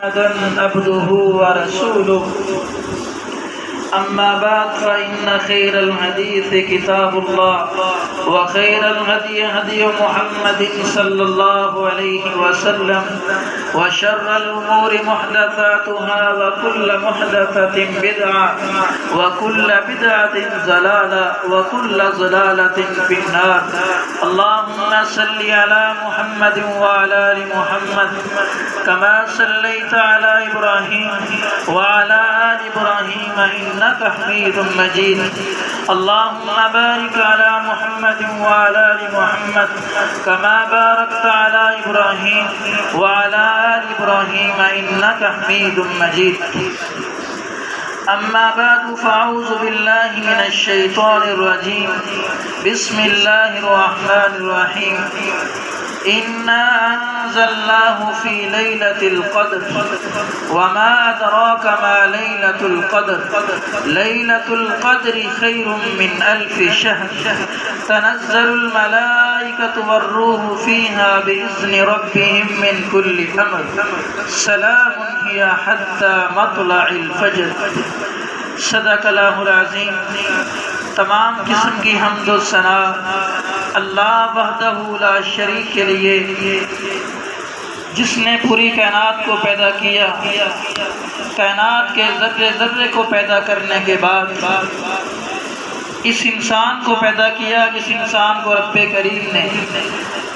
محمدًا عبده ورسوله أما بعد فإن خير الحديث كتاب الله وخير الهدي هدي محمد صلى الله عليه وسلم وشر الأمور محدثاتها وكل محدثة بدعة وكل بدعة ضلالة وكل ضلالة في النار. اللهم صل على محمد وعلى آل محمد كما صليت على إبراهيم وعلى آل إبراهيم إنك حميد مجيد. اللهم بارك على محمد وعلى آل محمد كما باركت على إبراهيم وعلى آل إبراهيم إنك حميد مجيد. أما بعد فأعوذ بالله من الشيطان الرجيم. بسم الله الرحمن الرحيم. إنا أنزلناه في ليلة القدر وما أدراك ما ليلة القدر. ليلة القدر خير من 1000 شهر. تنزل الملائكة والروح فيها بإذن ربهم من كل أمر. سلام هي حتى مطلع الفجر. صدق اللہ العظیم. تمام قسم کی حمد و ثنا اللہ وحدہ لا شریک کے لیے، جس نے پوری کائنات کو پیدا کیا. کائنات کے ذرے ذرے کو پیدا کرنے کے بعد اس انسان کو پیدا کیا، جس انسان کو رب کریم نے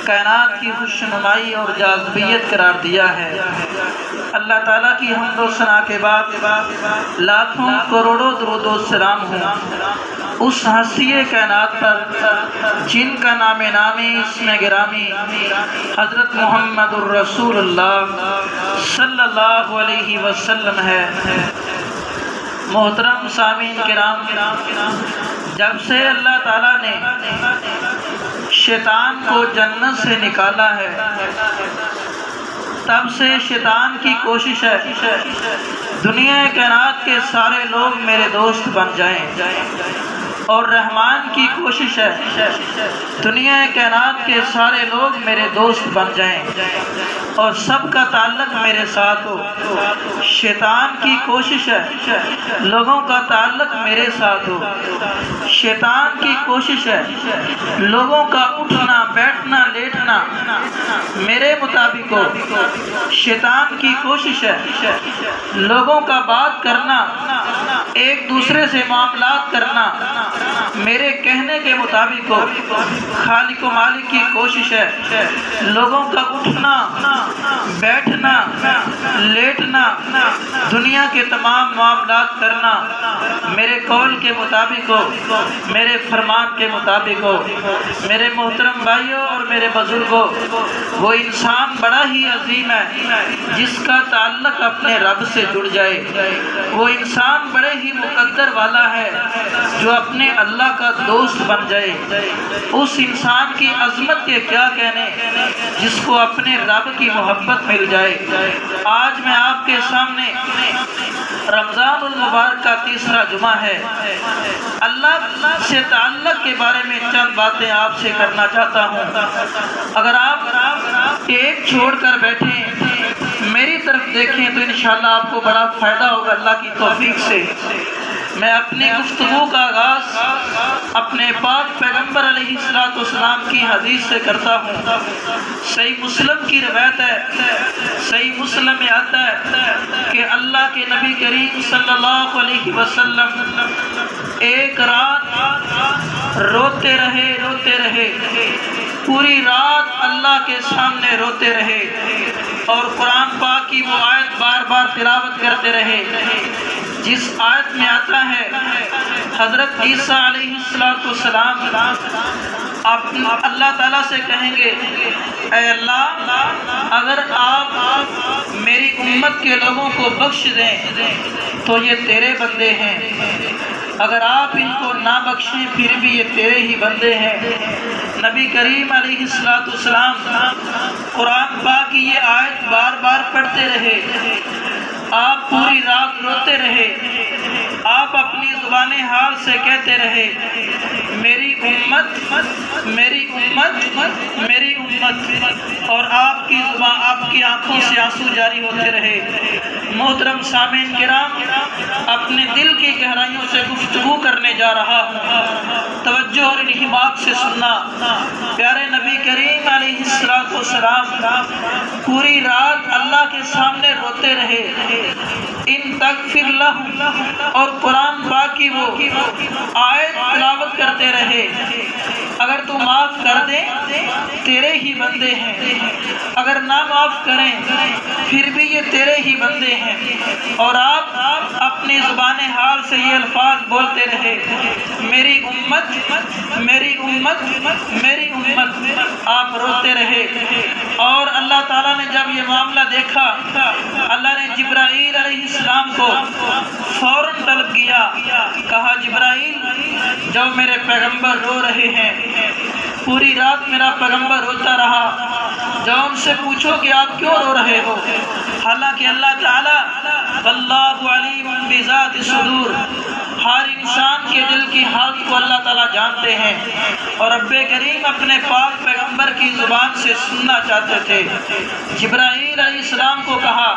کائنات کی خوشنمائی اور جاذبیت قرار دیا ہے. اللہ تعالیٰ کی حمد و ثنا کے بعد لاکھوں کروڑوں درود و سلام ہوں اس ہستی کائنات پر جن کا نام نامی اسم گرامی حضرت محمد الرسول اللہ صلی اللہ علیہ وسلم ہے. محترم سامعین کرام، جب سے اللہ تعالیٰ نے شیطان کو جنت سے نکالا ہے، تب سے شیطان کی کوشش ہے دنیا کائنات کے سارے لوگ میرے دوست بن جائیں، اور رحمان کی کوشش ہے دنیا کائنات کے سارے لوگ میرے دوست بن جائیں اور سب کا تعلق میرے ساتھ ہو. شیطان کی کوشش ہے لوگوں کا تعلق میرے ساتھ ہو. شیطان کی کوشش ہے لوگوں کا اٹھنا بیٹھنا لیٹنا میرے مطابق ہو. شیطان کی کوشش ہے لوگوں کا بات کرنا، ایک دوسرے سے معاملات کرنا میرے کہنے کے مطابق ہو. خالق و مالک کی کوشش ہے لوگوں کا اٹھنا بیٹھنا لیٹنا دنیا کے تمام معاملات کرنا میرے قول کے مطابق ہو، میرے فرمان کے مطابق ہو. میرے محترم بھائیوں اور میرے بزرگوں، وہ انسان بڑا ہی عظیم ہے جس کا تعلق اپنے رب سے جڑ جائے. وہ انسان بڑے ہی مقدر والا ہے جو اپنے اللہ کا دوست بن جائے. اس انسان کی عظمت کے کیا کہنے جس کو اپنے رب کی محبت مل جائے. آج میں آپ کے سامنے رمضان المبارک کا تیسرا جمعہ ہے. اللہ سے تعلق کے بارے میں چند باتیں آپ سے کرنا چاہتا ہوں. اگر آپ ایک چھوڑ کر بیٹھیں میری طرف دیکھیں تو انشاءاللہ آپ کو بڑا فائدہ ہوگا اللہ کی توفیق سے. میں اپنی گفتگو کا آغاز اپنے پاک پیغمبر علیہ السلام کی حدیث سے کرتا ہوں. صحیح مسلم کی روایت ہے، صحیح مسلم میں آتا ہے کہ اللہ کے نبی کریم صلی اللہ علیہ وسلم ایک رات روتے رہے پوری رات اللہ کے سامنے روتے رہے اور قرآن پاک کی وہ آیت بار بار تلاوت کرتے رہے جس آیت میں آتا ہے حضرت عیسیٰ علیہ السلام اللہ تعالیٰ سے کہیں گے، اے اللہ اگر آپ میری امت کے لوگوں کو بخش دیں تو یہ تیرے بندے ہیں، اگر آپ ان کو نہ بخشیں پھر بھی یہ تیرے ہی بندے ہیں. نبی کریم علیہ السلام قرآن پاک کی یہ آیت بار بار پڑھتے رہے. آپ پوری رات روتے رہے. آپ اپنی زبان حال سے کہتے رہے، میری امت میری امت میری امت، اور آپ کی زبان آپ کی آنکھوں سے آنسو جاری ہوتے رہے. محترم سامعین کرام، اپنے دل کی گہرائیوں سے گفتگو کرنے جا رہا ہوں، توجہ اور انہماک سے سننا۔ پیارے نبی کریم علیہ السلام پوری رات اللہ کے سامنے روتے رہے، ان تغفر لہ، اور قرآن پاک کی وہ آیت تلاوت کرتے رہے، اگر تو معاف کر دے تیرے ہی بندے ہیں، اگر نہ معاف کریں پھر بھی یہ تیرے ہی بندے ہیں۔ اور آپ اپنی زبان حال سے یہ الفاظ بولتے رہے، میری امت، میری امت، میری امت، آپ روتے رہے۔ اور اللہ تعالیٰ نے جب یہ معاملہ دیکھا، اللہ نے جبرائیل علیہ السلام کو فوراً طلب کیا، کہا جبرائیل جو میرے پیغمبر رو رہے ہیں، پوری رات میرا پیغمبر روتا رہا، جب ان سے پوچھو کہ آپ کیوں رو رہے ہو، حالانکہ اللہ تعالیٰ واللہ علیم بذات الصدور، ہر انسان کے دل کی حالت کو اللہ تعالیٰ جانتے ہیں، اور رب کریم اپنے پاک پیغمبر کی زبان سے سننا چاہتے تھے۔ جبرائیل علیہ السلام کو کہا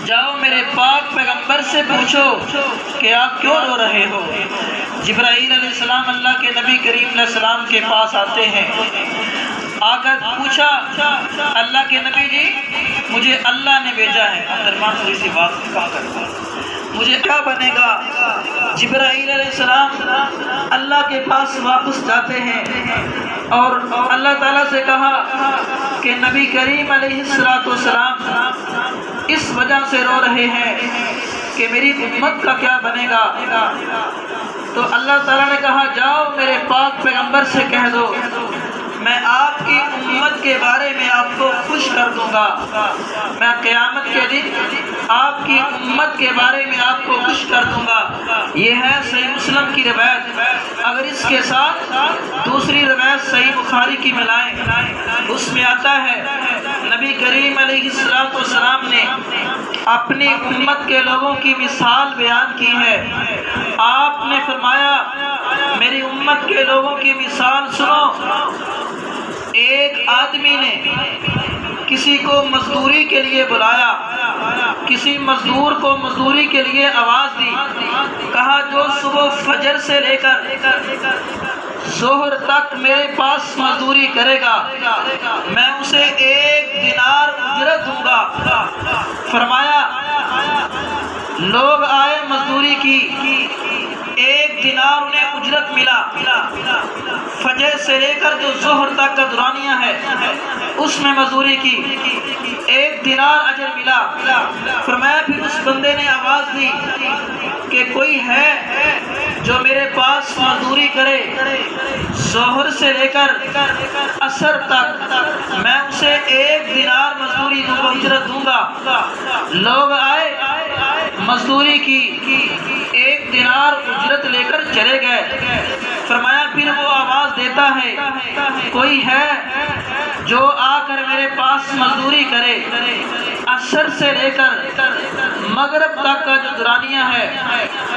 جاؤ میرے پاک پیغمبر سے پوچھو کہ آپ کیوں رو رہے ہو۔ جبرائیل علیہ السلام اللہ کے نبی کریم علیہ السلام کے پاس آتے ہیں، آ کر پوچھا اللہ کے نبی جی مجھے اللہ نے بھیجا ہے، درمان تھوڑی سی بات کم کرتا، مجھے کیا بنے گا؟ جبرائیل علیہ السلام اللہ کے پاس واپس جاتے ہیں اور اللہ تعالیٰ سے کہا کہ نبی کریم علیہ السلام اس وجہ سے رو رہے ہیں کہ میری امت کا کیا بنے گا۔ تو اللہ تعالیٰ نے کہا جاؤ میرے پاک پیغمبر سے کہہ دو میں آپ کی امت کے بارے میں آپ کو خوش کر دوں گا، میں قیامت کے دن آپ کی امت کے بارے میں آپ کو خوش کر دوں گا۔ یہ ہے صحیح مسلم کی روایت۔ اگر اس کے ساتھ دوسری روایت صحیح بخاری کی ملائیں، اس میں آتا ہے نبی کریم علیہ السلام نے اپنی امت کے لوگوں کی مثال بیان کی ہے۔ آپ نے فرمایا میری امت کے لوگوں کی مثال سنو، ایک آدمی نے کسی کو مزدوری کے لیے بلایا، کسی مزدور کو مزدوری کے لیے آواز دی، کہا جو صبح فجر سے لے کر ظہر تک میرے پاس مزدوری کرے گا میں اسے 1 دینار اجرت دوں گا۔ فرمایا لوگ آئے مزدوری کی، 1 دینار انہیں اجرت ملا، فجر سے لے کر جو ظہر تک کا دورانیہ ہے اس میں مزدوری کی، 1 دینار اجر ملا۔ فرمایا پھر اس بندے نے آواز دی کہ کوئی ہے جو میرے پاس مزدوری کرے ظہر سے لے کر عصر تک، میں اسے 1 دینار مزدوری اجرت دوں گا۔ لوگ آئے مزدوری کی، 1 دینار اجرت لے کر چلے گئے۔ فرمایا پھر وہ آواز دیتا ہے کوئی ہے جو آ کر میرے پاس مزدوری کرے عصر سے لے کر مغرب تک کا جو دورانیہ ہے،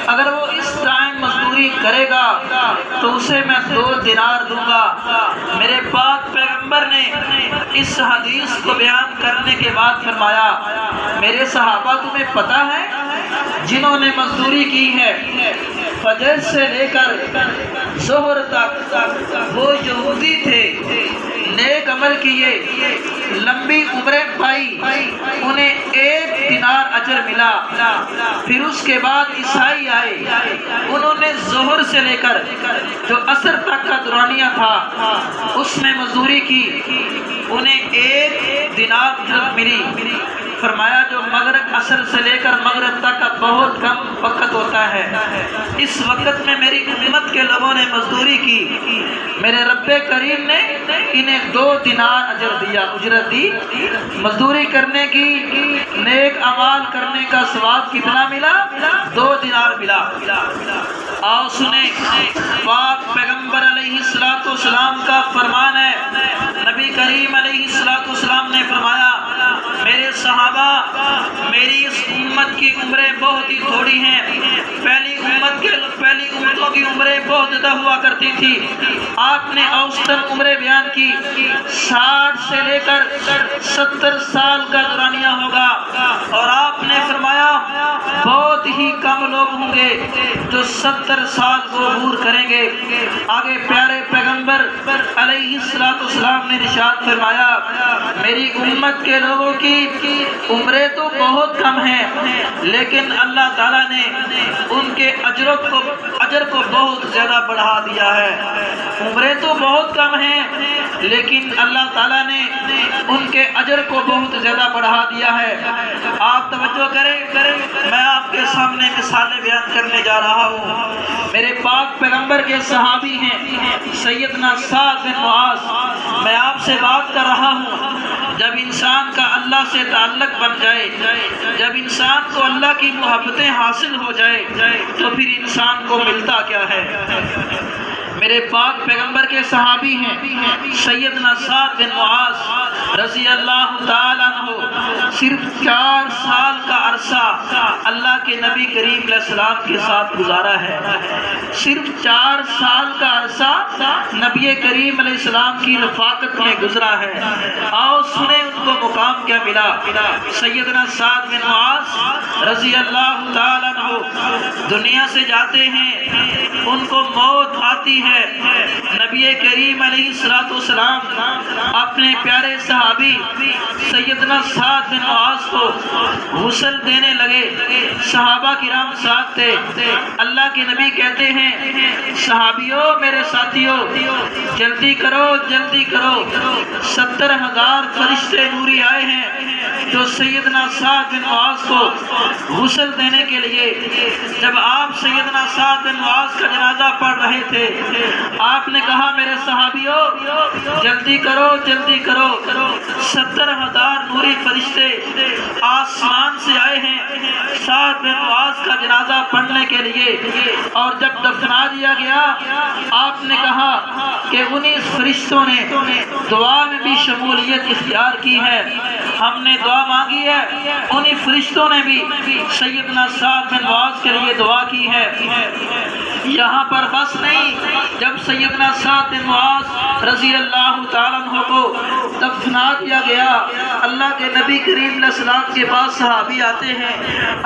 اگر وہ اس ٹائم مزدوری کرے گا تو اسے میں 2 دینار دوں گا۔ میرے پاک پیغمبر نے اس حدیث کو بیان کرنے کے بعد فرمایا میرے صحابہ تمہیں پتہ ہے جنہوں نے مزدوری کی ہے فجر سے لے کر ظہر تک، وہ یہودی تھے، نیک عمل کیے، لمبی عمریں پائی، انہیں 1 دینار اجر ملا۔ پھر اس کے بعد عیسائی آئے، انہوں نے ظہر سے لے کر جو عصر تک کا دورانیہ تھا اس میں مزدوری کی، انہیں 1 دینار اجرت ملی۔ فرمایا جو مغرب عصر سے لے کر مغرب تک کا بہت کم وقت ہوتا ہے، اس وقت میں میری امت کے لوگوں نے مزدوری کی، میرے رب کریم نے انہیں 2 دینار اجرت دی۔ مزدوری کرنے کی، نیک اعمال کرنے کا ثواب کتنا ملا؟ 2 دینار ملا۔ آؤ سنیں پاک پیغمبر علیہ السلام کا فرمان ہے، نبی کریم علیہ السلام نے فرمایا میرے صحابہ میری اس امت کی عمریں بہت ہی تھوڑی ہیں، پہلی امتوں کی عمریں بہت زیادہ ہوا کرتی تھی۔ آپ نے اوسطاً عمریں بیان کی 60 سے لے کر 70 سال کا دورانیہ ہوگا، اور آپ نے ہی کم لوگ ہوں گے جو 70 سال کو عبور کریں گے۔ آگے پیارے پیغمبر علیہ السلام نے ارشاد فرمایا میری امت کے لوگوں کی عمریں تو بہت کم ہیں لیکن اللہ تعالیٰ نے ان کے اجر کو بہت زیادہ بڑھا دیا ہے۔ عمریں تو بہت کم ہیں لیکن اللہ تعالیٰ نے ان کے اجر کو بہت زیادہ بڑھا دیا ہے۔ آپ توجہ کریں، میں آپ کے سامنے مثالیں بیان کرنے جا رہا ہوں۔ میرے پاک پیغمبر کے صحابی ہیں سیدنا سعد بن معاذ۔ میں آپ سے بات کر رہا ہوں جب انسان کا اللہ سے تعلق بن جائے، جب انسان کو اللہ کی محبتیں حاصل ہو جائے تو پھر انسان کو ملتا کیا ہے؟ میرے پاک پیغمبر کے صحابی ہیں سیدنا سعد بن معاذ رضی اللہ تعالیٰ عنہ۔ صرف 4 سال کا عرصہ اللہ کے نبی کریم علیہ السلام کے ساتھ گزارا ہے۔ صرف 4 سال کا عرصہ نبی کریم علیہ السلام کی رفاقت میں گزرا ہے۔ آؤ سنیں ان کو مقام کیا ملا۔ سیدنا سعد بن معاذ رضی اللہ تعالیٰ عنہ دنیا سے جاتے ہیں، ان کو موت آتی ہے۔ نبی کریم علیہ السلام اپنے پیارے صحابی سیدنا سعد بن معاذ کو غسل دینے لگے۔ صحابہ کرام ساتھ تھے۔ اللہ کے نبی کہتے ہیں صحابیوں میرے ساتھیوں جلدی کرو جلدی کرو، 70,000 فرشتے نوری آئے ہیں جو سیدنا سعد بن معاذ کو غسل دینے کے لیے۔ جب آپ سیدنا سعد بن معاذ کا جنازہ پڑھ رہے تھے آپ نے کہا میرے صحابیوں جلدی کرو جلدی کرو، 70,000 نوری فرشتے آسمان سے آئے ہیں سعد بن معاذ کا جنازہ پڑھنے کے لیے۔ اور جب دفنا دیا گیا آپ نے کہا کہ انہی فرشتوں نے دعا میں بھی شمولیت اختیار کی ہے، ہم نے دعا مانگی ہے، انہی فرشتوں نے بھی سیدنا سعد بن معاذ کے لیے دعا کی ہے۔ یہاں پر بس نہیں، جب سیدنا سعد بن معاذ رضی اللہ تعالیٰ عنہ کو دفنا دیا گیا اللہ کے نبی کریم علیہ السلام کے پاس صحابی آتے ہیں،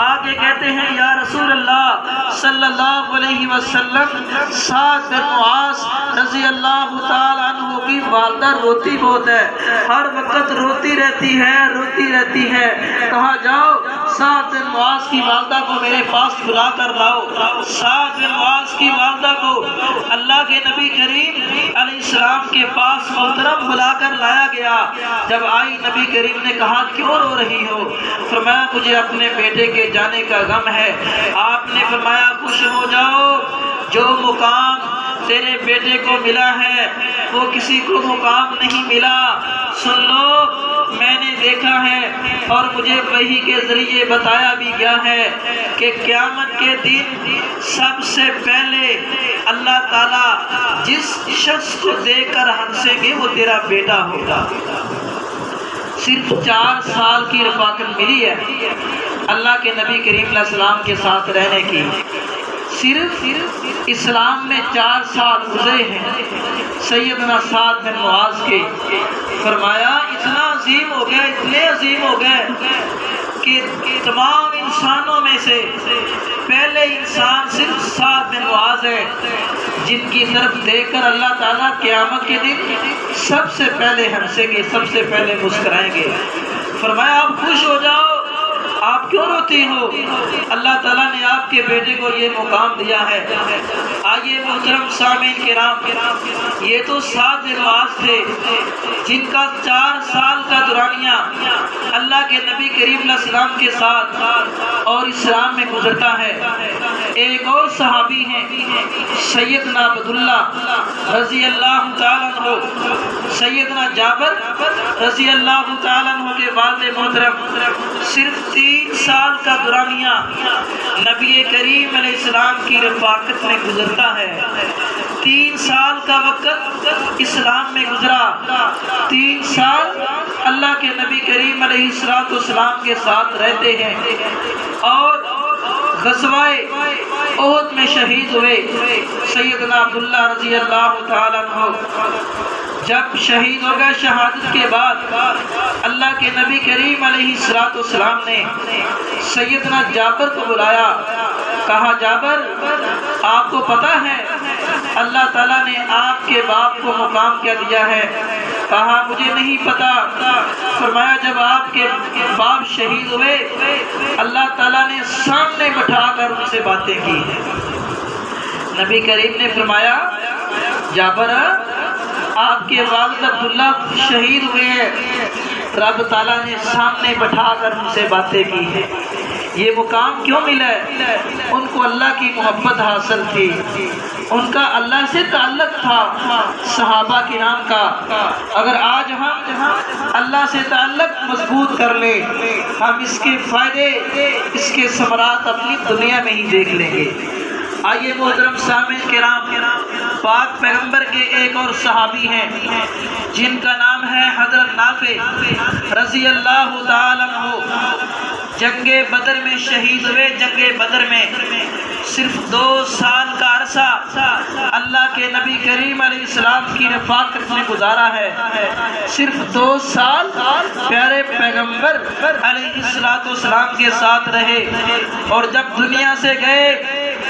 آگے کہتے ہیں یا رسول اللہ صلی اللہ علیہ وسلم سعد بن معاذ رضی اللہ تعالیٰ عنہ کی والدہ روتی بہت ہے، ہر وقت روتی رہتی ہے روتی رہتی ہے، کہا جاؤ سعد بن معاذ کی والدہ کو میرے پاس بلا کر لاؤ۔ سعد بن معاذ کی والدہ کو اللہ کے نبی کریم علیہ السلام کے پاس محترم بلا کر لایا گیا۔ جب آئی نبی کریم نے کہا کیوں رو رہی ہو؟ فرمایا مجھے اپنے بیٹے کے جانے کا غم ہے۔ آپ نے فرمایا خوش ہو جاؤ، جو مقام تیرے بیٹے کو ملا ہے وہ کسی کو مقام نہیں ملا۔ سن لو میں نے دیکھا ہے اور مجھے وحی کے ذریعے بتایا بھی گیا ہے کہ قیامت کے دن سب سے پہلے اللہ تعالیٰ جس شخص کو دیکھ کر ہنسیں گے وہ تیرا بیٹا ہوگا۔ صرف 4 سال کی رفاقت ملی ہے اللہ کے نبی کریم علیہ السلام کے ساتھ رہنے کی۔ صرف اسلام میں 4 سال گزرے ہیں سیدنا سعد بن معاذ کے۔ فرمایا اتنا عظیم ہو گئے اتنے عظیم ہو گئے کہ تمام انسانوں میں سے پہلے انسان صرف سعد بن معاذ ہے جن کی طرف دیکھ کر اللہ تعالیٰ قیامت کے دن سب سے پہلے ہنسیں گے، سب سے پہلے مسکرائیں گے۔ فرمایا آپ خوش ہو جاؤ، آپ کیوں روتی ہو؟ اللہ تعالیٰ نے آپ کے بیٹے کو یہ مقام دیا ہے۔ آئیے محترم سامعین کرام، یہ تو سعد بن معاذ تھے جن کا 4 سال کا دورانیہ اللہ کے نبی کریم علیہ السلام کے ساتھ اور اسلام میں گزرتا ہے۔ ایک اور صحابی ہیں سیدنا عبداللہ رضی اللہ تعالیٰ عنہ، سیدنا جابر رضی اللہ تعالیٰ عنہ کے والد محترم۔ صرف 3 سال کا دورانیہ نبی کریم علیہ السلام کی رفاقت میں گزرتا ہے۔ 3 سال کا وقت اسلام میں گزرا، 3 سال اللہ کے نبی کریم علیہ السلام کے ساتھ رہتے ہیں اور غزوہ احد میں شہید ہوئے سیدنا عبداللہ رضی اللہ تعالیٰ عنہ۔ جب شہید ہو گئے شہادت کے بعد اللہ کے نبی کریم علیہ السلام نے سیدنا جابر کو بلایا، کہا جابر آپ کو پتہ ہے اللہ تعالیٰ نے آپ کے باپ کو مقام کیا دیا ہے؟ کہا مجھے نہیں پتا۔ فرمایا جب آپ کے باپ شہید ہوئے اللہ تعالیٰ نے سامنے بٹھا کر ان سے باتیں کی ہیں۔ نبی کریم نے فرمایا جابر آپ کے والد عبداللہ شہید ہوئے ہیں، رب تعالیٰ نے سامنے بٹھا کر ان سے باتیں کی ہیں۔ یہ مقام کیوں ملا ہے؟ ان کو اللہ کی محبت حاصل تھی، ان کا اللہ سے تعلق تھا صحابہ کرام کا۔ اگر آج ہم اللہ سے تعلق مضبوط کر لیں ہم اس کے فائدے، اس کے ثمرات اپنی دنیا میں ہی دیکھ لیں گے۔ آئیے محترم سامعین کرام، پاک پیغمبر کے ایک اور صحابی ہیں جن کا نام ہے حضرت نافع رضی اللہ تعالیٰ عنہ۔ جنگ بدر میں شہید ہوئے۔ جنگ بدر میں صرف 2 سال کا عرصہ اللہ کے نبی کریم علیہ السلام کی رفاقت میں گزارا ہے۔ صرف 2 سال پیارے پیغمبر علیہ السلام کے ساتھ رہے، اور جب دنیا سے گئے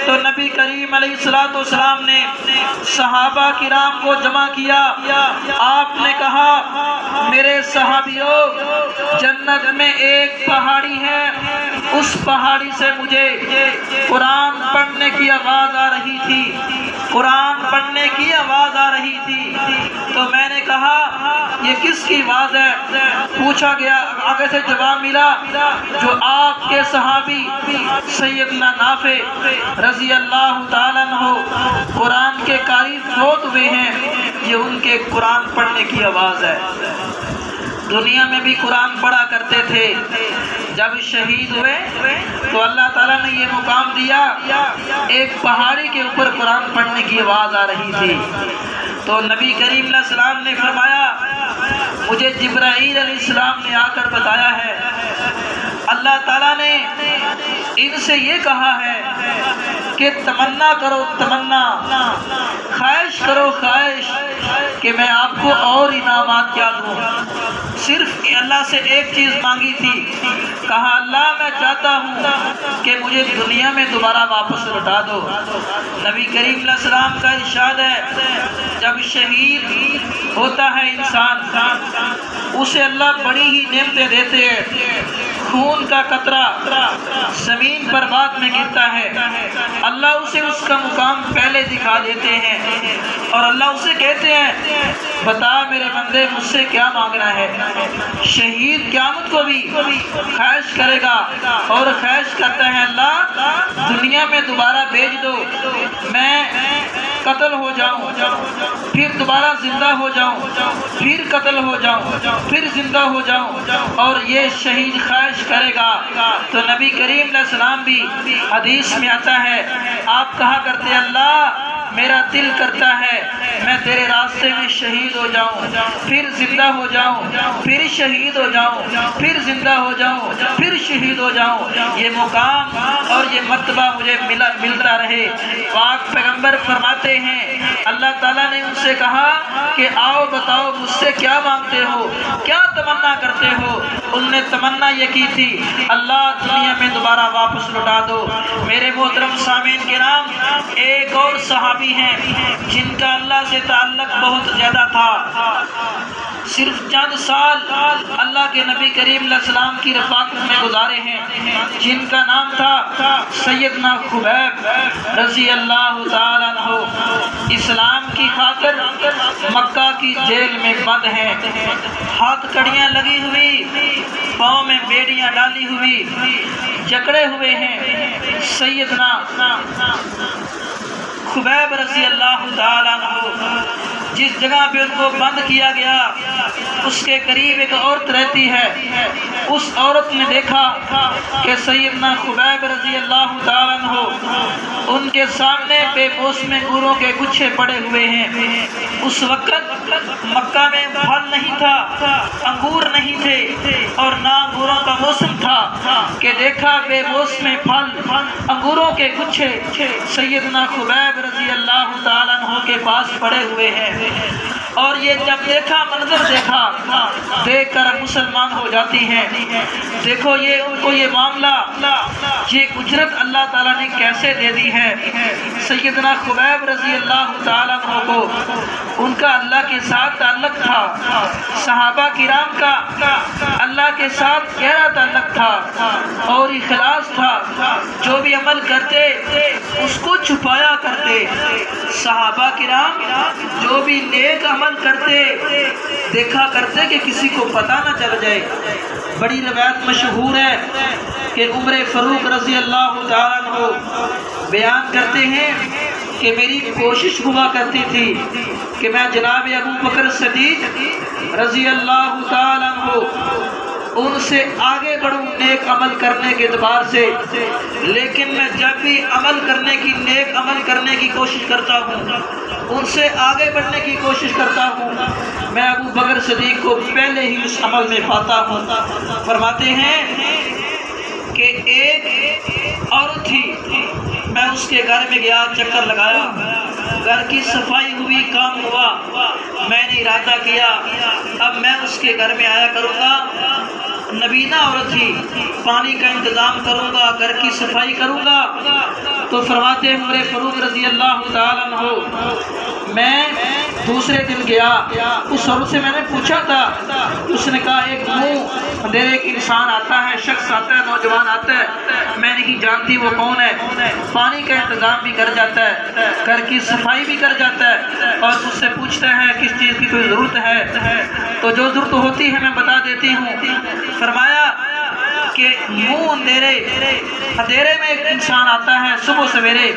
تو نبی کریم علیہ السلام نے صحابہ کرام کو جمع کیا۔ آپ نے کہا میرے صحابیوں، جنت میں ایک پہاڑی ہے، اس پہاڑی سے مجھے قرآن پڑھنے کی آواز آ رہی تھی، قرآن پڑھنے کی آواز آ رہی تھی۔ تو میں نے کہا یہ کس کی آواز ہے؟ پوچھا گیا، آگے سے جواب ملا جو آپ کے صحابی سیدنا نافع رضی اللہ تعالیٰ عنہ قرآن کے قاری فوت ہوئے ہیں، یہ ان کے قرآن پڑھنے کی آواز ہے۔ دنیا میں بھی قرآن پڑھا کرتے تھے، جب شہید ہوئے تو اللہ تعالیٰ نے یہ مقام دیا، ایک پہاڑی کے اوپر قرآن پڑھنے کی آواز آ رہی تھی۔ تو نبی کریم علیہ السلام نے فرمایا مجھے جبرائیل علیہ السلام نے آ کر بتایا ہے اللہ تعالیٰ نے ان سے یہ کہا ہے کہ تمنا کرو، تمنا، خواہش کرو، خواہش کہ میں آپ کو اور انعامات کیا دوں۔ صرف اللہ سے ایک چیز مانگی تھی، کہا اللہ میں چاہتا ہوں کہ مجھے دنیا میں دوبارہ واپس لوٹا دو۔ نبی کریم علیہ السلام کا ارشاد ہے جب شہید ہوتا ہے انسان اسے اللہ بڑی ہی نعمتیں دیتے ہیں۔ خون کا قطرہ زمین پر بعد میں گرتا ہے، اللہ اسے اس کا مقام پہلے دکھا دیتے ہیں، اور اللہ اسے کہتے ہیں بتا میرے بندے مجھ سے کیا مانگنا ہے۔ شہید قیامت کو بھی خواہش کرے گا اور خواہش کرتا ہے اللہ دنیا میں دوبارہ بھیج دو، میں قتل ہو جاؤں، پھر دوبارہ زندہ ہو جاؤں، پھر قتل ہو جاؤں، پھر زندہ ہو جاؤں، اور یہ شہید خواہش کرے گا۔ تو نبی کریم علیہ السلام بھی حدیث میں آتا ہے آپ کہا کرتے اللہ میرا دل کرتا ہے میں تیرے راستے میں شہید ہو جاؤں، پھر زندہ ہو جاؤں، پھر شہید ہو جاؤں، پھر زندہ ہو جاؤں، پھر شہید ہو جاؤں، یہ مقام اور یہ مرتبہ مجھے ملتا رہے۔ پاک پیغمبر فرماتے ہیں اللہ تعالیٰ نے ان سے کہا کہ آؤ بتاؤ مجھ سے کیا مانگتے ہو، کیا تمنا کرتے ہو؟ ان نے تمنا یہ کی تھی اللہ دنیا میں دوبارہ واپس لوٹا دو۔ میرے محترم سامعین کرام، ایک اور صحابی ہیں جن کا اللہ سے تعلق بہت زیادہ تھا، صرف چند سال اللہ کے نبی کریم علیہ السلام کی رفاقت میں گزارے ہیں، جن کا نام تھا سیدنا خبیب رضی اللہ تعالیٰ عنہ۔ اسلام کی خاطر مکہ کی جیل میں بند ہیں، ہاتھ کڑیاں لگی ہوئی، پاؤں میں بیڑیاں ڈالی ہوئی، جکڑے ہوئے ہیں۔ سیدنا خبیب رضی اللہ تعالیٰ عنہ جس جگہ پہ ان کو بند کیا گیا اس کے قریب ایک عورت رہتی ہے، اس عورت نے دیکھا کہ سیدنا خبیب رضی اللہ تعالیٰ عنہ ان کے سامنے بے موسم انگوروں کے گچھے پڑے ہوئے ہیں۔ اس وقت مکہ میں پھل نہیں تھا، انگور نہیں تھے، اور نہ انگوروں کا موسم تھا کہ دیکھا بے موسم پھل انگوروں کے گچھے سیدنا خبیب رضی اللہ تعالیٰ عنہ کے پاس پڑے ہوئے ہیں۔ اور یہ جب دیکھا منظر دیکھا دیکھ کر مسلمان ہو جاتی ہیں۔ دیکھو یہ ان کو یہ معاملہ، یہ اجرت اللہ تعالیٰ نے کیسے دے دی ہے۔ سیدنا خبیب رضی اللہ تعالیٰ عنہ کو ان کا اللہ کے ساتھ تعلق تھا، صحابہ کرام کا اللہ کے ساتھ گہرا تعلق تھا اور اخلاص تھا۔ جو بھی عمل کرتے اس کو چھپایا کرتے۔ صحابہ کرام جو بھی نیک عمل کرتے دیکھا کرتے کہ کسی کو پتہ نہ چل جائے۔ بڑی روایت مشہور ہے کہ عمر فاروق رضی اللہ تعالیٰ عنہ بیان کرتے ہیں کہ میری کوشش ہوا کرتی تھی کہ میں جناب ابو بکر صدیق رضی اللہ تعالیٰ عنہ ان سے آگے بڑھوں نیک عمل کرنے کے اعتبار سے، لیکن میں جب بھی نیک عمل کرنے کی کوشش کرتا ہوں، ان سے آگے بڑھنے کی کوشش کرتا ہوں، میں ابو بکر صدیق کو پہلے ہی اس عمل میں پاتا ہوں۔ فرماتے ہیں کہ ایک عورت تھی، میں اس کے گھر میں گیا، چکر لگایا، گھر کی صفائی ہوئی، کام ہوا، میں نے ارادہ کیا اب میں اس کے گھر میں آیا کروں گا، نبینہ عورت تھی، پانی کا انتظام کروں گا، گھر کی صفائی کروں گا۔ تو فرماتے ہیں عمر فاروق رضی اللہ تعالیٰ عنہ میں دوسرے دن گیا، اس عورت سے میں نے پوچھا تھا، اس نے کہا ایک منہ اندھیرے ایک انسان آتا ہے، شخص آتا ہے، نوجوان آتا ہے، میں نہیں جانتی وہ کون ہے، پانی کا انتظام بھی کر جاتا ہے، گھر کی صفائی بھی کر جاتا ہے اور مجھ سے پوچھتا ہے کس چیز کی کوئی ضرورت ہے، تو جو ضرورت ہوتی ہے میں بتا دیتی ہوں۔ فرمایا کہ منہ اندھیرے میں ایک انسان آتا ہے صبح سویرے،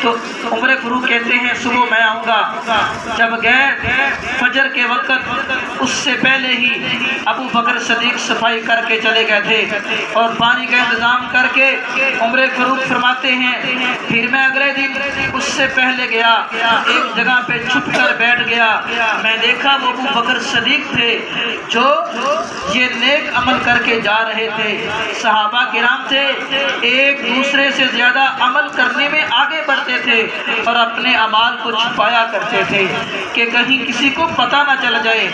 تو عمر فاروق کہتے ہیں صبح میں آؤں گا۔ جب گئے فجر کے وقت، اس سے پہلے ہی ابو بکر صدیق صفائی کر کے چلے گئے تھے اور پانی کا انتظام کر کے عمر فاروق فرماتے ہیں پھر میں اگلے دن اس سے پہلے گیا، ایک جگہ پہ چھپ کر بیٹھ گیا، میں دیکھا وہ ابو بکر صدیق تھے جو یہ نیک عمل کر کے جا رہے تھے۔ صحابہ کرام تھے، ایک دوسرے سے زیادہ عمل کرنے میں آگے بڑھتے تھے اور اپنے اعمال کو چھپایا کرتے تھے کہ کہیں کسی کو پتہ نہ چل جائے۔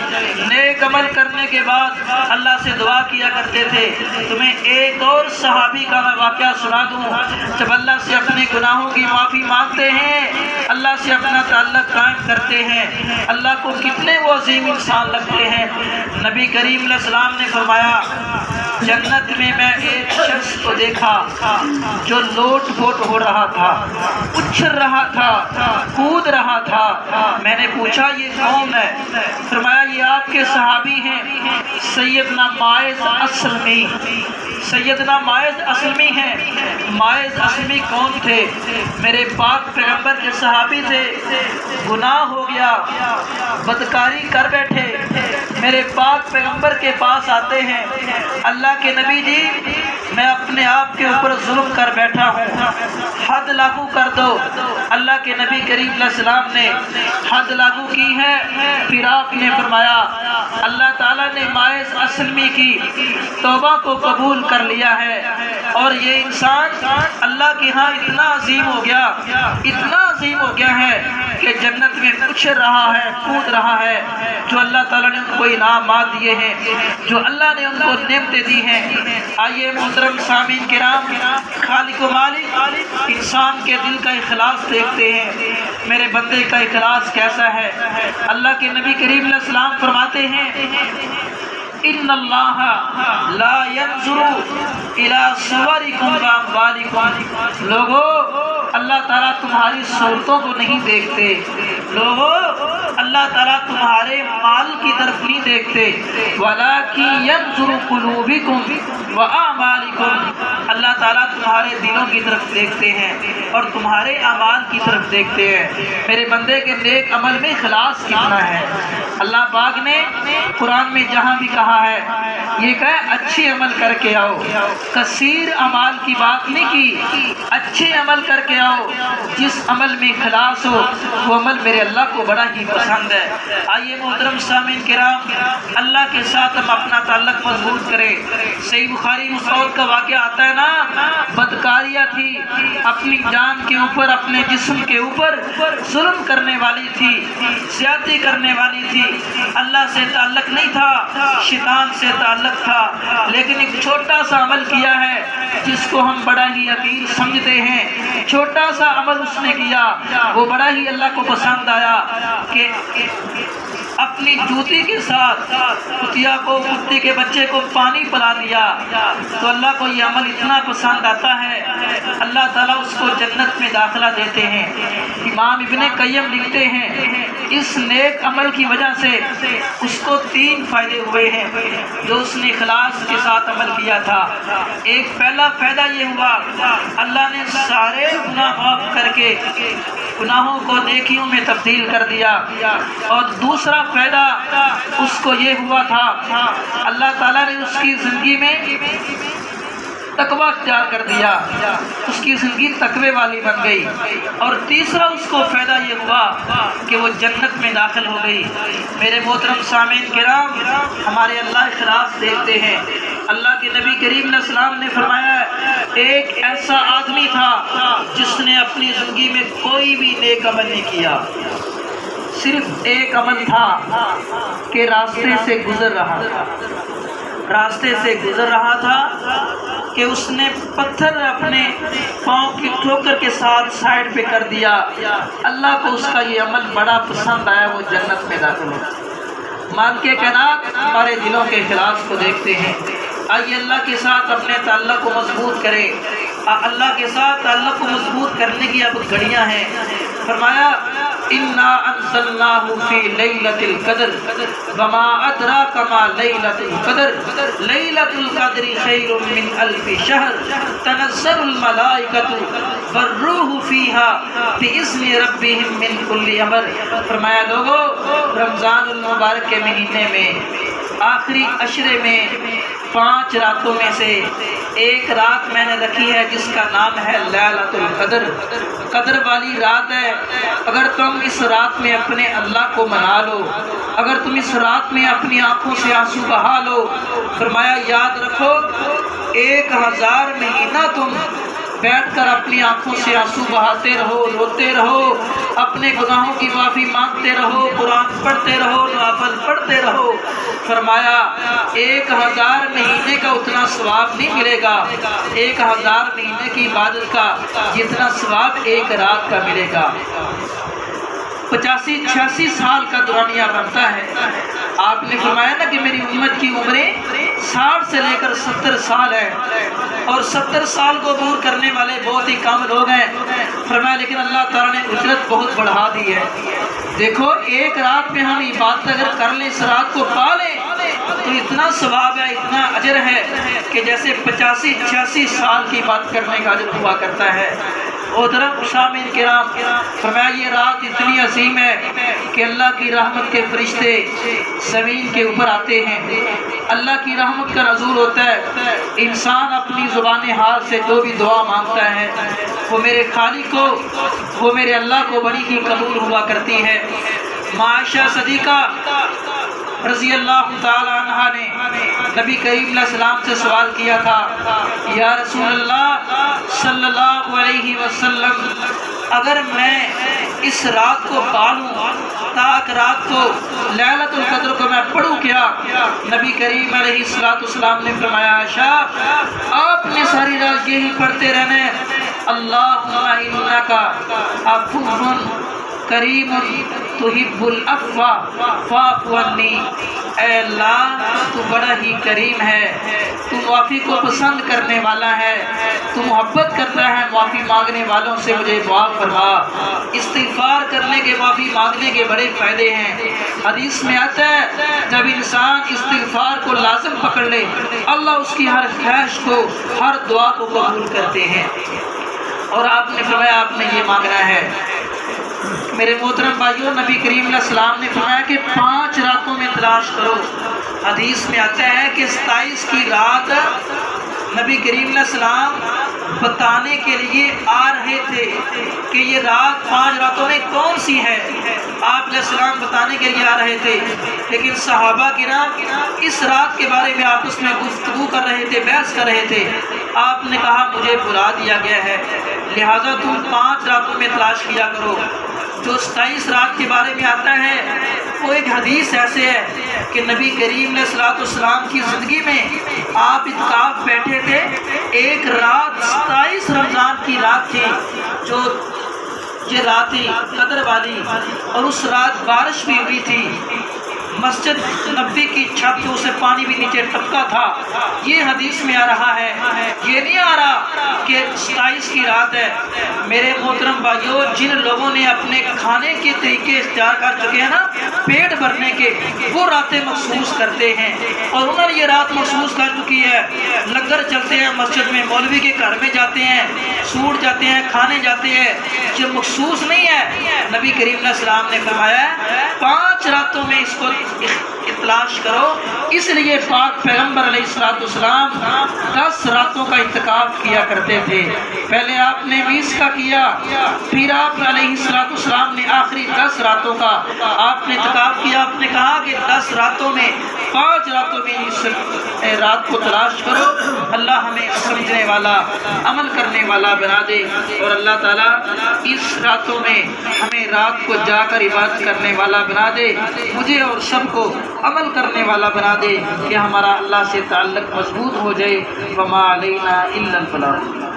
نیک عمل کرنے کے بعد اللہ سے دعا کیا کرتے تھے۔ تمہیں ایک اور صحابی کا میں واقعہ سنا دوں، جب اللہ سے اپنے گناہوں کی معافی مانگتے ہیں، اللہ سے اپنا تعلق قائم کرتے ہیں، اللہ کو کتنے وہ عظیم انسان لگتے ہیں۔ نبی کریم علیہ السلام نے فرمایا جنت میں میں ایک شخص کو دیکھا جو لوٹ پوٹ ہو رہا تھا، اچھل رہا تھا، کود رہا تھا۔ میں نے پوچھا یہ کون ہے؟ فرمایا یہ آپ کے صحابی ہیں سیدنا ماعز اسلمی۔ سیدنا ماعز اسلمی ہیں۔ ماعز اسلمی کون تھے؟ میرے پاک پیغمبر کے صحابی تھے، گناہ ہو گیا، بدکاری کر بیٹھے، میرے پاک پیغمبر کے پاس آتے ہیں، اللہ کے نبی جی میں اپنے آپ کے اوپر ظلم کر بیٹھا ہوں، حد لاگو کر دو۔ اللہ کے نبی کریم علیہ السلام نے حد لاگو کی ہے، پھر آپ نے فرمایا اللہ تعالیٰ نے ماعز اسلمی کی توبہ کو قبول کر لیا ہے اور یہ انسان اللہ کے ہاں اتنا عظیم ہو گیا، اتنا عظیم ہو گیا ہے کہ جنت میں اچھل رہا ہے، کود رہا ہے۔ جو اللہ تعالیٰ نے ان کو انعامات دیے ہیں، جو اللہ نے ان کو نعمتیں دی ہیں۔ آئیے محترم سامعین کرام، خالق و مالک انسان کے دل کا اخلاص دیکھتے ہیں، میرے بندے کا اخلاص کیسا ہے۔ اللہ کے نبی کریم علیہ السلام فرماتے ہیں ان اللہ لا ينظر الى صورکم و اموالکم۔ لوگو اللہ تعالیٰ تمہاری صورتوں کو نہیں دیکھتے، لوگو اللہ تعالیٰ تمہارے مال کی طرف نہیں دیکھتے، ولکن ينظر قلوبکم و اعمالکم۔ اللہ تعالیٰ تمہارے دلوں کی طرف دیکھتے ہیں اور تمہارے اعمال کی طرف دیکھتے ہیں۔ میرے بندے کے نیک عمل میں اخلاص کتنا ہے۔ اللہ پاک نے قرآن میں جہاں بھی کہا ہے یہ کہا اچھے عمل کر کے آؤ، کثیر اعمال کی بات نہیں کی، اچھے عمل کر کے آؤ۔ جس عمل میں اخلاص ہو وہ عمل میرے اللہ کو بڑا ہی پسند ہے۔ آئیے محترم سامعین کرام، اللہ کے ساتھ ہم اپنا تعلق مضبوط کریں۔ صحیح بخاری مسعود کا واقعہ آتا ہے نا، بدکار جاریہ تھی، اپنی جان کے اوپر اپنے جسم کے اوپر ظلم کرنے والی تھی، زیادتی کرنے والی تھی، اللہ سے تعلق نہیں تھا، شیطان سے تعلق تھا، لیکن ایک چھوٹا سا عمل کیا ہے جس کو ہم بڑا ہی حقیر سمجھتے ہیں، چھوٹا سا عمل اس نے کیا، وہ بڑا ہی اللہ کو پسند آیا کہ اپنی جوتی کے ساتھ کتیا کو، کتے کے بچے کو پانی پلا دیا۔ تو اللہ کو یہ عمل اتنا پسند آتا ہے، اللہ تعالیٰ اس کو جنت میں داخلہ دیتے ہیں۔ امام ابن قیم لکھتے ہیں اس نیک عمل کی وجہ سے اس کو 3 فائدے ہوئے ہیں جو اس نے اخلاص کے ساتھ عمل کیا تھا۔ ایک پہلا فائدہ یہ ہوا، اللہ نے سارے گناہ معاف کر کے گناہوں کو نیکیوں میں تبدیل کر دیا، اور دوسرا فائدہ اس کو یہ ہوا تھا، اللہ تعالیٰ نے اس کی زندگی میں تقوی اختیار کر دیا، اس کی زندگی تقوی والی بن گئی، اور تیسرا اس کو فائدہ یہ ہوا کہ وہ جنت میں داخل ہو گئی۔ میرے محترم سامعین کرام، ہمارے اللہ اخلاص دیکھتے ہیں۔ اللہ کے نبی کریم علیہ السلام نے فرمایا ایک ایسا آدمی تھا جس نے اپنی زندگی میں کوئی بھی نیک عمل نہیں کیا، صرف ایک عمل تھا کہ راستے سے گزر رہا تھا کہ اس نے پتھر اپنے پاؤں کی ٹھوکر کے ساتھ سائڈ پہ کر دیا، اللہ کو اس کا یہ عمل بڑا پسند آیا، وہ جنت میں داخل ہو۔ مالک کائنات ہمارے دلوں کے اخلاص کو دیکھتے ہیں۔ آئیے اللہ کے ساتھ اپنے تعلق کو مضبوط کرے۔ اللہ کے ساتھ تعلق کو مضبوط کرنے کی اب گھڑیاں ہیں۔ فرمایا انا انزلناہ فی لیلۃ القدر وما ادراک ما لیلۃ القدر لیلۃ القدر خیر من الف شہر تنزل الملائکۃ والروح فیہا باذن ربہم من کل امر۔ فرمایا لوگو، رمضان المبارک کے مہینے میں آخری عشرے میں 5 راتوں میں سے ایک رات میں نے رکھی ہے جس کا نام ہے لیلۃ القدر، قدر والی رات ہے۔ اگر تم اس رات میں اپنے اللہ کو منا لو، اگر تم اس رات میں اپنی آنکھوں سے آنسو بہا لو، فرمایا یاد رکھو 1000 مہینہ تم بیٹھ کر اپنی آنکھوں سے آنسو بہاتے رہو، روتے رہو، اپنے گناہوں کی معافی مانگتے رہو، قرآن پڑھتے رہو، نوافل پڑھتے رہو۔ فرمایا 1000 مہینے کا اتنا ثواب نہیں ملے گا، 1000 مہینے کی عبادت کا جتنا ثواب ایک رات کا ملے گا۔ 85-86 سال کا دورانیہ بنتا ہے۔ آپ نے فرمایا نا کہ میری امت کی عمریں 60 سے لے کر 70 سال ہے، اور 70 سال کو دور کرنے والے بہت ہی کم لوگ ہیں۔ فرمایا لیکن اللہ تعالیٰ نے اجرت بہت بڑھا دی ہے۔ دیکھو ایک رات میں ہم عبادت اگر کر لیں، اس رات کو پا لیں، تو اتنا ثواب ہے، اتنا اجر ہے کہ جیسے 85-86 سال کی بات کرنے کا اجر ہوا کرتا ہے۔ محترم سامعین کرام، فرمایا یہ رات اتنی عظیم ہے کہ اللہ کی رحمت کے فرشتے زمین کے اوپر آتے ہیں، اللہ کی رحمت کا نزول ہوتا ہے۔ انسان اپنی زبان حال سے جو بھی دعا مانگتا ہے وہ میرے خالق کو، وہ میرے اللہ کو بڑی ہی قبول ہوا کرتی ہے۔ عائشہ صدیقہ رضی اللہ تعالی عنہ نے نبی کریم علیہ السلام سے سوال کیا تھا، یا رسول اللہ صلی اللہ علیہ وسلم، اگر میں اس رات کو پالوں، تاک رات کو لیلۃ القدر کو میں پڑھوں کیا؟ نبی کریم علیہ السلام نے فرمایا عائشہ آپ نے ساری رات یہی پڑھتے رہنا ہے، اللہم انک عفو کریم تحب العفو فاعف عنی۔ اے اللہ تو بڑا ہی کریم ہے، تو معافی کو پسند کرنے والا ہے، تو محبت کرتا ہے معافی مانگنے والوں سے، مجھے معاف فرما۔ استغفار کرنے کے، معافی مانگنے کے بڑے فائدے ہیں۔ حدیث میں آتا ہے جب انسان استغفار کو لازم پکڑ لے، اللہ اس کی ہر خواہش کو، ہر دعا کو قبول کرتے ہیں۔ اور آپ نے فرمایا آپ نے یہ مانگنا ہے۔ میرے محترم بھائیوں، نبی کریم علیہ السلام نے فرمایا کہ 5 راتوں میں تلاش کرو۔ حدیث میں آتا ہے کہ 27 کی رات نبی کریم علیہ السلام بتانے کے لیے آ رہے تھے کہ یہ رات 5 راتوں میں کون سی ہے، آپ علیہ السلام بتانے کے لیے آ رہے تھے، لیکن صحابہ کرام اس رات کے بارے میں آپس میں گفتگو کر رہے تھے، بحث کر رہے تھے۔ آپ نے کہا مجھے بلا دیا گیا ہے، لہٰذا تم 5 راتوں میں تلاش کیا کرو۔ جو 27 رات کے بارے میں آتا ہے وہ ایک حدیث ایسے ہے کہ نبی کریم علیہ الصلوۃ والسلام کی زندگی میں آپ اعتکاف بیٹھے تھے، ایک رات 27 رمضان کی رات تھی، جو یہ رات تھی قدر والی، اور اس رات بارش بھی ہوئی تھی، مسجد نبوی کی چھت سے اسے پانی بھی نیچے ٹپکا تھا۔ یہ حدیث میں آ رہا ہے، یہ نہیں آ رہا کہ 27 کی رات ہے۔ میرے محترم بھائیو، جن لوگوں نے اپنے کھانے کے طریقے اختیار کر چکے ہیں نا پیٹ بھرنے کے، وہ راتیں مخصوص کرتے ہیں، اور انہوں نے یہ رات مخصوص کر چکی ہے۔ لنگر چلتے ہیں مسجد میں، مولوی کے گھر میں جاتے ہیں، سوٹ جاتے ہیں، کھانے جاتے ہیں، یہ مخصوص نہیں ہے۔ نبی کریم علیہ السلام نے فرمایا 5 راتوں میں اس کو تلاش کرو۔ اس لیے پاک پیغمبر علیہ السلام 10 راتوں کا اعتکاف کیا کرتے تھے۔ پہلے آپ نے 20 کا کیا، پھر آپ علیہ السلام نے آخری 10 راتوں کا آپ نے اعتکاف کیا۔ آپ نے کہا کہ 10 راتوں میں 5 راتوں میں اس رات کو تلاش کرو۔ اللہ ہمیں سمجھنے والا، عمل کرنے والا بنا دے، اور اللہ تعالیٰ اس راتوں میں ہمیں رات کو جا کر عبادت کرنے والا بنا دے، مجھے اور سب کو عمل کرنے والا بنا دے، کہ ہمارا اللہ سے تعلق مضبوط ہو جائے۔ وما علینا الا البلاغ۔